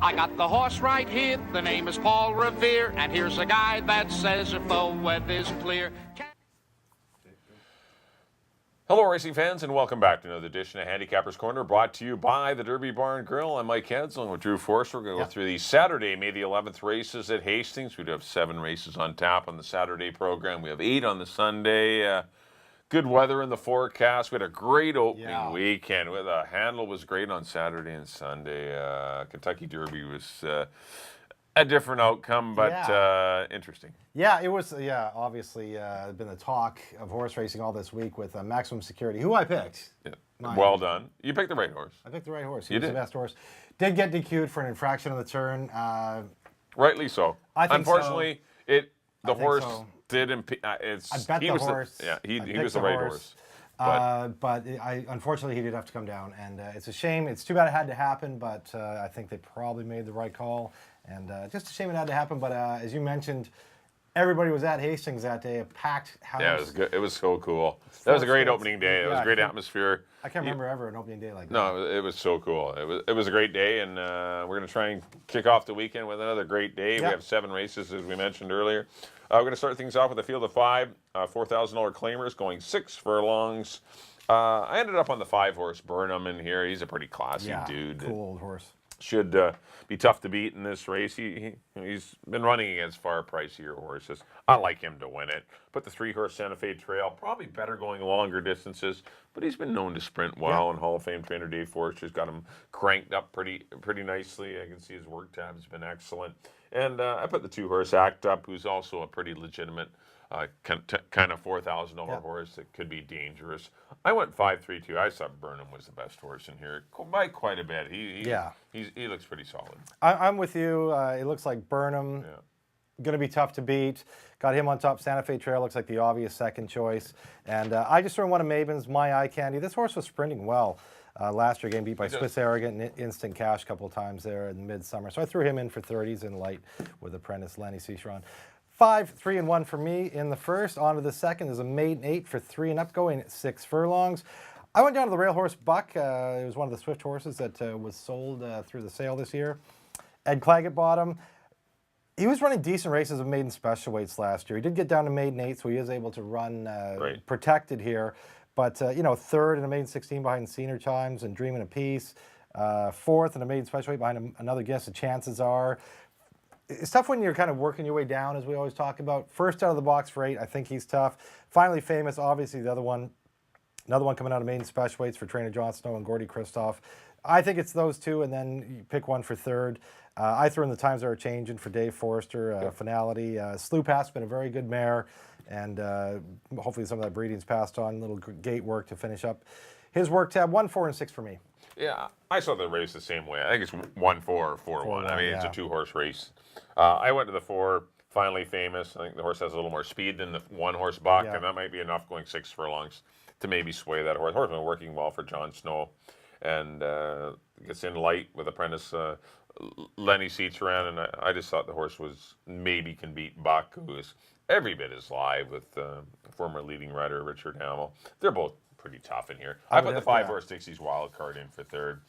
I got the horse right here, the name is Paul Revere, and here's a guy that says if the weather's clear. Hello, racing fans, and welcome back to another edition of Handicapper's Corner, brought to you by the Derby Barn Grill. I'm Mike Heads, along with Drew Forster. We're going to go through the Saturday, May the 11th races at Hastings. We do have 7 races on tap on the Saturday program. We have 8 on the Sunday. Good weather in the forecast. We had a great opening weekend. The handle was great on Saturday and Sunday. Kentucky Derby was a different outcome, but interesting. Yeah, it was, obviously been the talk of horse racing all this week with Maximum Security, who I picked. Yeah. Well done. You picked the right horse. I picked the right horse. He was the best horse. Did get DQ'd for an infraction on the turn. Rightly so. I think Unfortunately, so. the horse did I bet the horse. He was the right horse. But unfortunately, he did have to come down, and it's a shame. It's too bad it had to happen, but I think they probably made the right call, and just a shame it had to happen. But as you mentioned, everybody was at Hastings that day, a packed house. Yeah, it was good. It was so cool. That was a great opening day. It was a great atmosphere. I can't remember ever an opening day like that. No, it was so cool. It was a great day, and we're going to try and kick off the weekend with another great day. Yep. We have 7 races, as we mentioned earlier. We're going to start things off with a field of 5, $4,000 claimers going 6 furlongs. I ended up on the 5-horse Burnham in here. He's a pretty classy dude. Cool old horse. Should be tough to beat in this race. He's been running against far pricier horses. I like him to win it. But the 3-horse Santa Fe Trail, probably better going longer distances, but he's been known to sprint well, and Hall of Fame trainer Dave Forster's got him cranked up pretty nicely. I can see his work tab has been excellent. And I put the 2-horse Act Up, who's also a pretty legitimate kind of $4,000 horse that could be dangerous. I went 5-3-2. I thought Burnham was the best horse in here by quite a bit. He looks pretty solid. I'm with you. It looks like Burnham going to be tough to beat. Got him on top. Santa Fe Trail looks like the obvious second choice. And I just threw in one of Maven's, My Eye Candy. This horse was sprinting well. Last year, getting beat by Swiss Arrogant and Instant Cash a couple of times there in midsummer. So I threw him in for 30s in light with apprentice Lenny Cicheron. 5, 3, and 1 for me in the first. On to the second. There's a maiden 8 for 3 and up, going 6 furlongs. I went down to the rail horse Buck. It was one of the Swift horses that was sold through the sale this year. Ed Claggett bottom. He was running decent races of maiden special weights last year. He did get down to maiden 8, so he is able to run protected here. But, third in a maiden 16 behind Senior Chimes and Dreamin' of Peace. Fourth in a maiden special weight behind another Guess the Chances Are. It's tough when you're kind of working your way down, as we always talk about. First out of the box for 8, I think he's tough. Finally Famous, obviously the other one. Another one coming out of maiden special weights for trainer Jon Snow and Gordy Kristoff. I think it's those 2, and then you pick one for third. I threw in the Times Are Changing for Dave Forster, Finality. Slew Pass been a very good mare, and hopefully some of that breeding's passed on. Little gate work to finish up his work tab. 1, 4, and 6 for me. Yeah, I saw the race the same way. I think it's 1-4 or 4-1. I mean, it's a 2-horse race. I went to the 4, Finally Famous. I think the horse has a little more speed than the 1-horse Buck, and that might be enough going 6 furlongs to maybe sway that horse. The horse has been working well for Jon Snow, and gets in light with apprentice Lenny Cicheron, and I just thought the horse maybe can beat Buck, who is every bit as live with former leading rider Richard Hamill. They're both pretty tough in here. I put the 5-horse Dixie's Wild Card in for third.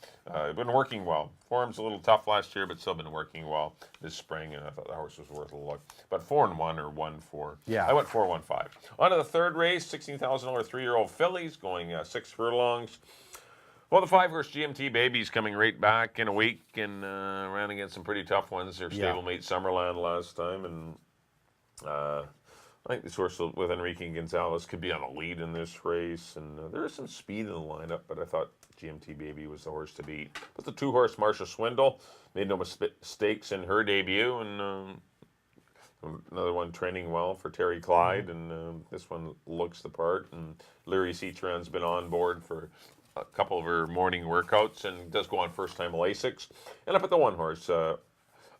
Been working well. Form's a little tough last year, but still been working well this spring, and I thought the horse was worth a look. But 4 and 1 or 1-4. Yeah. I went 4-1-5. On to the third race, $16,000 3-year-old fillies going 6 furlongs. Well, the 5-horse GMT Baby's coming right back in a week and ran against some pretty tough ones. Their stablemate Summerland last time, and I think this horse with Enrique Gonzalez could be on a lead in this race, and there is some speed in the lineup, but I thought GMT Baby was the horse to beat. But the 2-horse Marcia Swindle made no mistakes in her debut, and another one training well for Terry Clyde, and this one looks the part, and Larry Cicheron's been on board for a couple of her morning workouts and does go on first-time Lasix. And up at the 1-horse,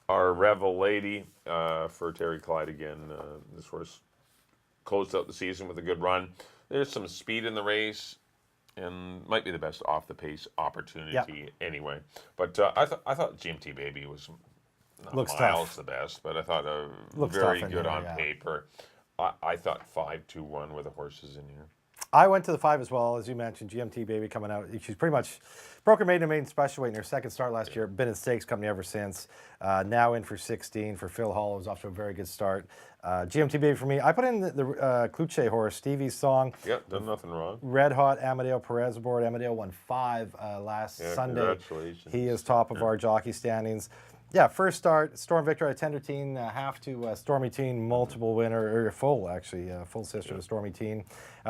our Revel Lady for Terry Clyde again. This horse closed out the season with a good run. There's some speed in the race, and might be the best off-the-pace opportunity anyway. But I thought GMT Baby was not miles the best, but I thought very good on paper. I thought 5-2-1 with the horses in here. I went to the 5 as well, as you mentioned. GMT Baby coming out. She's pretty much broken maiden and maiden special weight in her second start last year. Been in stakes company ever since. Now in for 16 for Phil Hall. Was off to a very good start. GMT Baby for me. I put in the Kluche horse, Stevie's Song. Yep, done nothing wrong. Red hot Amadeo Perez aboard. Amadeo won 5 last Sunday. Congratulations. He is top of our jockey standings. Yeah, first start, Storm Victor at Tender Teen, half to Stormy Teen, multiple winner, or full actually, full sister to Stormy Teen.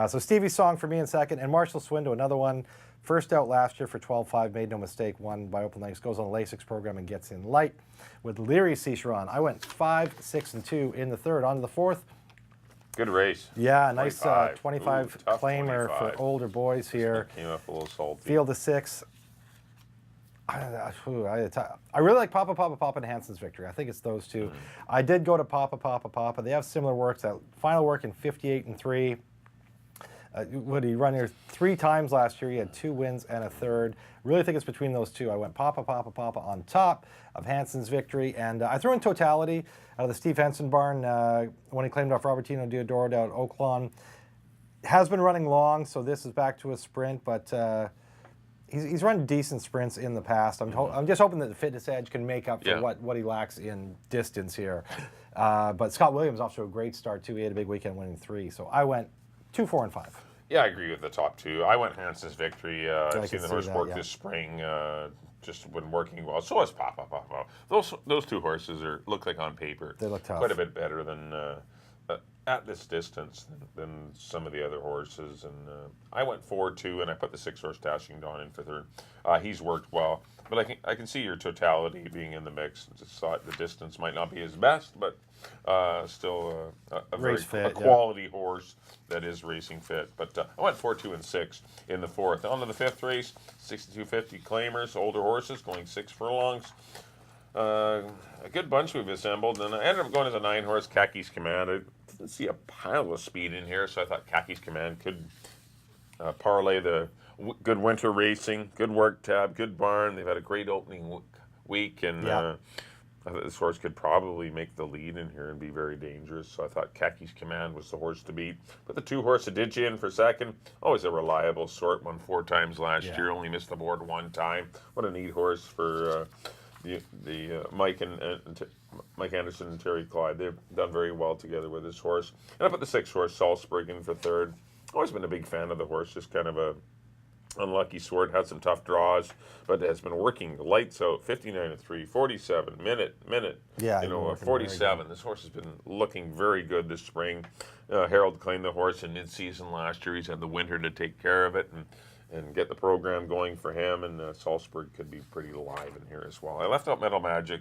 So Stevie's Song for me in second, and Marshall Swindo, another one. First out last year for 12-5, made no mistake, won by Open Legs, goes on the Lasix program and gets in light with Leary Cicheron. I went 5, 6, and 2 in the third. On to the fourth. Good race. Yeah, nice 25 Ooh, claimer 25. for older boys here. Came up a little salty. Field of 6. I really like Papa Papa Papa and Hanson's Victory. I think it's those two. I did go to Papa Papa Papa. They have similar works. That final work in 58 and 3. What did he run here 3 times last year? He had 2 wins and a third. Really think it's between those two. I went Papa Papa Papa on top of Hanson's Victory, and I threw in Totality out of the Steve Henson barn when he claimed off Robertino Diodoro down at Oaklawn. Has been running long, so this is back to a sprint, but. He's run decent sprints in the past. I'm just hoping that the fitness edge can make up for what he lacks in distance here. But Scott Williams off to a great start too. He had a big weekend winning 3. So I went 2, 4, and 5. Yeah, I agree with the top 2. I went Hanson's Victory. I've seen the horse work this spring. Just been working well. So has Papa Papa. Those 2 horses look like on paper they look tough. Quite a bit better than at this distance than some of the other horses. And I went 4-2, and I put the 6 horse Dashing Dawn in for third. He's worked well, but I can see your Totality being in the mix. Just thought the distance might not be his best, but still a very quality horse that is racing fit. But I went 4, 2, and 6 in the fourth. On to the 5th race, 6250 claimers, older horses going 6 furlongs. A good bunch we've assembled, and I ended up going to the 9 horse Kaki's Command. I didn't see a pile of speed in here, so I thought Kaki's Command could parlay the good winter racing, good work tab, good barn. They've had a great opening week, and I thought this horse could probably make the lead in here and be very dangerous. So I thought Kaki's Command was the horse to beat. But the 2 horse Adichie in for second. Always a reliable sort. Won 4 times last year. Only missed the board 1 time. What a neat horse for the Mike Anderson and Terry Clyde. They've done very well together with this horse. And I put the 6 horse Salzburg in for third. Always been a big fan of the horse. Just kind of a unlucky sort. Had some tough draws, but has been working lights out. 59 and 3, 47 minute. Yeah, 47. This horse has been looking very good this spring. Harold claimed the horse in mid-season last year. He's had the winter to take care of it and get the program going for him, and Salzburg could be pretty live in here as well. I left out Metal Magic,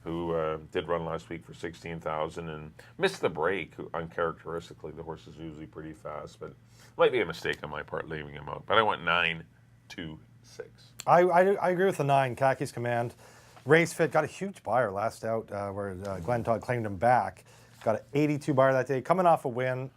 who did run last week for 16,000 and missed the break. Uncharacteristically, the horse is usually pretty fast, but might be a mistake on my part leaving him out. But I went 9, 2, 6. I agree with the 9, Kaki's Command. Race fit, got a huge buyer last out where Glenn Todd claimed him back. Got an 82 buyer that day, coming off a win.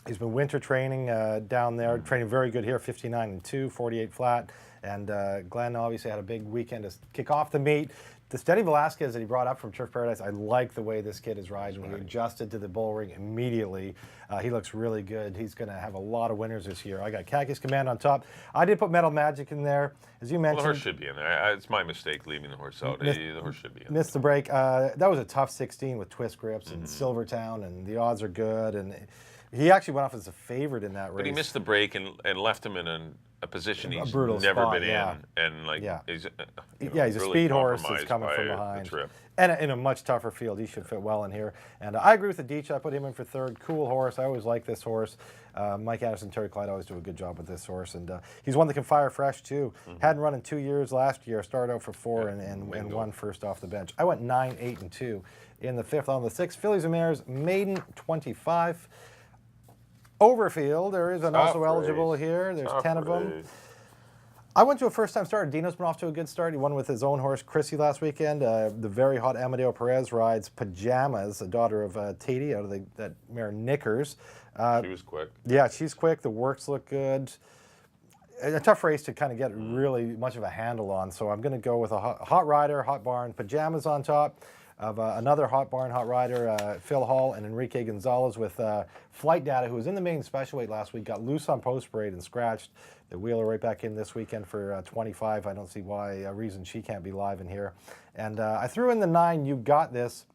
He's been winter training down there, training very good here, 59 and 2, 48 flat. And Glenn obviously had a big weekend to kick off the meet. The Steady Velasquez that he brought up from Turf Paradise, I like the way this kid is riding. He adjusted to the bull ring immediately. He looks really good. He's going to have a lot of winners this year. I got Kaki's Command on top. I did put Metal Magic in there. As you mentioned, the horse should be in there. It's my mistake leaving the horse out. The horse should be in there. Missed the break. That was a tough 16 with twist grips and Silvertown, and the odds are good. And he actually went off as a favorite in that race. But he missed the break and left him in a position he's brutal never spot, been in, and he's he's really a speed horse that's coming from behind, and in a much tougher field. He should fit well in here. And I agree with the Deech. I put him in for third. Cool horse. I always like this horse. Mike Anderson, Terry Clyde always do a good job with this horse, and he's one that can fire fresh too. Hadn't run in 2 years last year. Started out for 4 and won first off the bench. I went 9, 8, and 2 in the 5th. On the 6th, Fillies and Mares, maiden 25. Overfield, there is an also eligible here. There's 10 of them. I went to a first-time starter. Dino's been off to a good start. He won with his own horse, Chrissy, last weekend. The very hot Amadeo Perez rides Pajamas, a daughter of Tati out of that mare Knickers. She was quick. Yeah, she's quick. The works look good. A tough race to kind of get really much of a handle on. So I'm going to go with a hot rider, hot barn, Pajamas on top. of another hot barn, hot rider, Phil Hall and Enrique Gonzalez with Flight Data, who was in the main special weight last week, got loose on post parade and scratched. The wheeler right back in this weekend for 25. I don't see why, a reason she can't be live in here. And I threw in the 9, You Got This.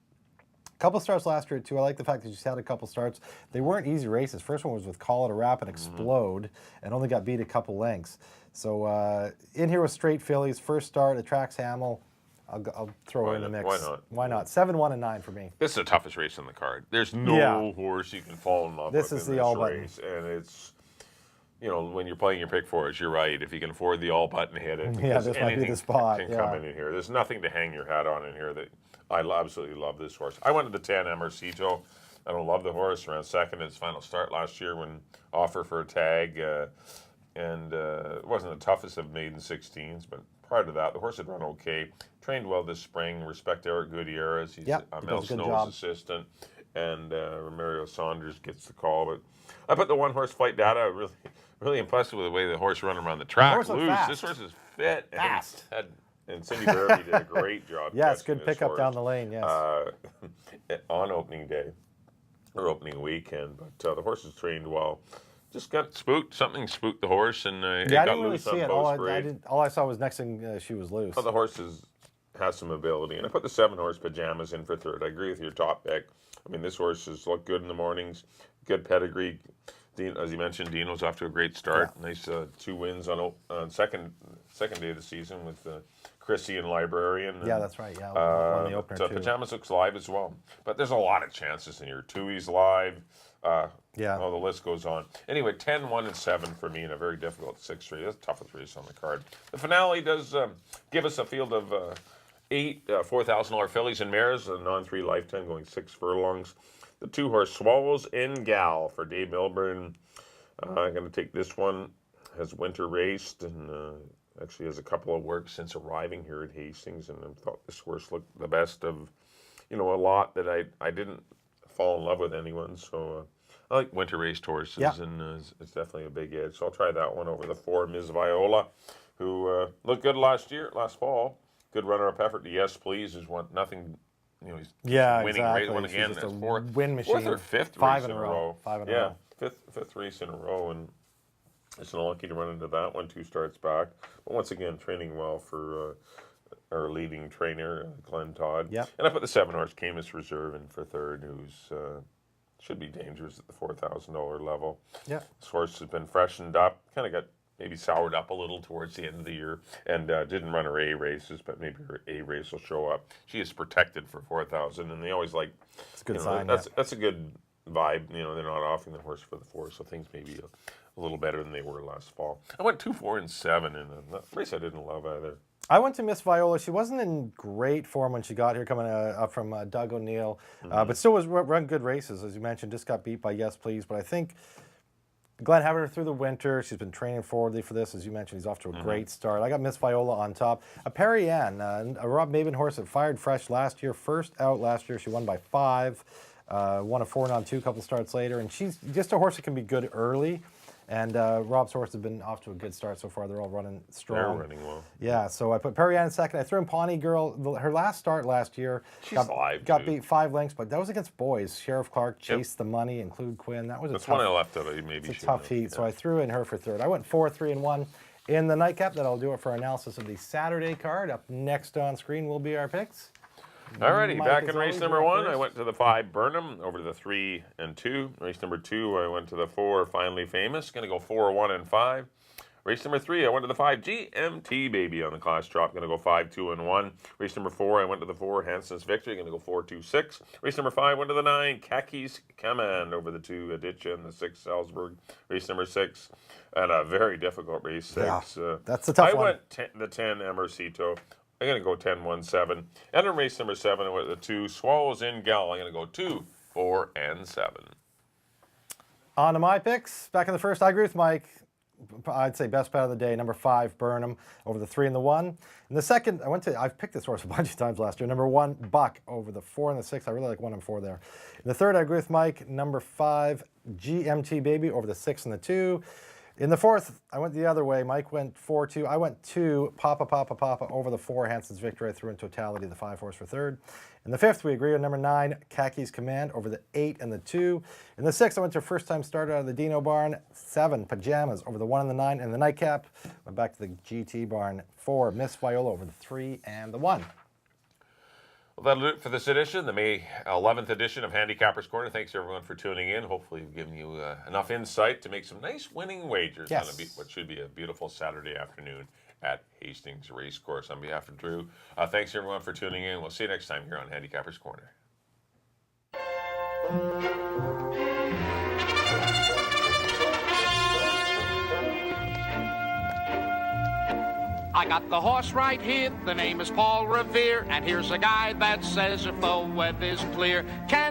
Couple starts last year too. I like the fact that she's had a couple starts. They weren't easy races. First one was with Call It a Wrap and Explode, and only got beat a couple lengths. So in here with straight fillies. First start attracts Hamill. I'll throw her in the mix. Why not? Why not? 7, 1, and 9 for me. This is the toughest race on the card. There's no horse you can fall in love with in this race, and it's, you know, when you're playing your pick for it, you're right. If you can afford the all button, hit it. Yeah, this might be the spot. Can come in here. There's nothing to hang your hat on in here. That I absolutely love this horse. I went to the 10 Emercito. I don't love the horse. Ran second in its final start last year when offer for a tag, and it wasn't the toughest of maiden 16s, but prior to that, the horse had run okay. Trained well this spring. Respect Eric Gutierrez. He's Mel Snow's assistant, and Romario Saunders gets the call. But I put the one horse Flight Data. Really impressed with the way the horse run around the track. Loose. This horse is fit. Fast. And Cindy Barry did a great job. Yes, good pickup down the lane. Yes. On opening day or opening weekend, but the horse is trained well. Just got spooked. Something spooked the horse, and it got I didn't really loose see on it. post All I saw was next thing she was loose. Well, the horse has some ability, and I put the 7 horse Pajamas in for third. I agree with your top pick. I mean, this horse has looked good in the mornings. Good pedigree. As you mentioned, Dino's off to a great start. Yeah. Nice 2 wins on second day of the season with Chrissy and Librarian. Yeah, that's right. Yeah, won the opener too. Pajamas looks live as well. But there's a lot of chances in here. Tui's live. Yeah. Oh, the list goes on. Anyway, 10, 1, and 7 for me in a very difficult 6-3. That's the toughest race on the card. The finale does give us a field of 8 $4,000 fillies and mares, a non-3 lifetime going 6 furlongs. The 2 horse Swallows in Gal for Dave Milburn. I'm going to take this one. Has winter raced and actually has a couple of works since arriving here at Hastings, and I thought this horse looked the best of, a lot that I didn't fall in love with anyone. So I like winter raced horses, and it's definitely a big edge. So I'll try that one over the 4 Ms. Viola, who looked good last fall. Good runner-up effort to Yes Please, who's won nothing. He's winning race one again. She's just a fourth win machine. 4th or 5th 5 race in a row. 5 in a row. Fifth race in a row, and it's unlucky to run into that one 2 starts back. But once again, training well for our leading trainer, Glenn Todd. Yep. And I put the 7 horse Camus Reserve in for third, who's should be dangerous at the $4,000 level. Yeah. This horse has been freshened up, kind of got maybe soured up a little towards the end of the year, and didn't run her A races, but maybe her A race will show up. She is protected for 4,000, and they always like. It's a good sign. That's a good vibe. They're not offering the horse for the 4, so things may be a little better than they were last fall. I went 2, 4, and 7 in a race I didn't love either. I went to Miss Viola. She wasn't in great form when she got here, coming up from Doug O'Neill, but still was run good races, as you mentioned. Just got beat by Yes Please, but I think Glenn having her through the winter. She's been training forwardly for this, as you mentioned. He's off to a great start. I got Miss Viola on top. A Perry Ann, a Rob Maben horse that fired fresh last year. First out last year, she won by 5. Won a 4 on 2 couple starts later, and she's just a horse that can be good early. And Rob's horse has been off to a good start so far. They're all running strong. They're running well. Yeah, so I put Perry Ann in second. I threw in Pawnee Girl. Her last start last year got beat 5 lengths, but that was against boys. Sheriff Clark chased the money, include Quinn. That's one I left of it. Maybe it's a tough heat, so I threw in her for third. I went 4, 3, and 1 in the nightcap. That'll do it for our analysis of the Saturday card. Up next on screen will be our picks. Alrighty, back in race number 1, I went to the 5 Burnham, over to the 3 and 2. Race number 2, I went to the 4 Finally Famous. Going to go 4, 1, and 5. Race number 3, I went to the 5 GMT Baby on the class drop. Going to go 5, 2, and 1. Race number 4, I went to the 4 Hanson's Victory. Going to go 4, 2, 6. Race number 5, went to the 9 Kaki's Command, over the 2 Aditya and the 6 Salzburg. Race number 6, and a very difficult race 6. Yeah, that's a tough one. I went the 10 Emercito. I'm going to go 10, 1, 7. And in race number 7, I went the 2 Swallows in Gal. I'm going to go 2, 4, and 7. On to my picks. Back in the first, I agree with Mike. I'd say best bet of the day, number 5, Burnham, over the 3 and the 1. In the second, I've picked this horse a bunch of times last year. Number 1, Buck, over the 4 and the 6. I really like 1 and 4 there. In the third, I agree with Mike. Number 5, GMT Baby, over the 6 and the 2. In the fourth, I went the other way. Mike went 4-2. I went 2, Papa, Papa, Papa over the 4, Hanson's Victory. I threw in totality the 5 horse for third. In the fifth, we agree on number 9, Kaki's Command over the 8 and the 2. In the sixth, I went to first time starter out of the Dino barn, 7, Pajamas over the 1 and the 9. And the nightcap, went back to the GT barn, 4, Miss Viola over the 3 and the 1. Well, that'll do it for this edition, the May 11th edition of Handicapper's Corner. Thanks, everyone, for tuning in. Hopefully, we've given you enough insight to make some nice winning wagers on what should be a beautiful Saturday afternoon at Hastings Racecourse. On behalf of Drew, thanks, everyone, for tuning in. We'll see you next time here on Handicapper's Corner. I got the horse right here, the name is Paul Revere, and here's a guy that says if the weather's clear, can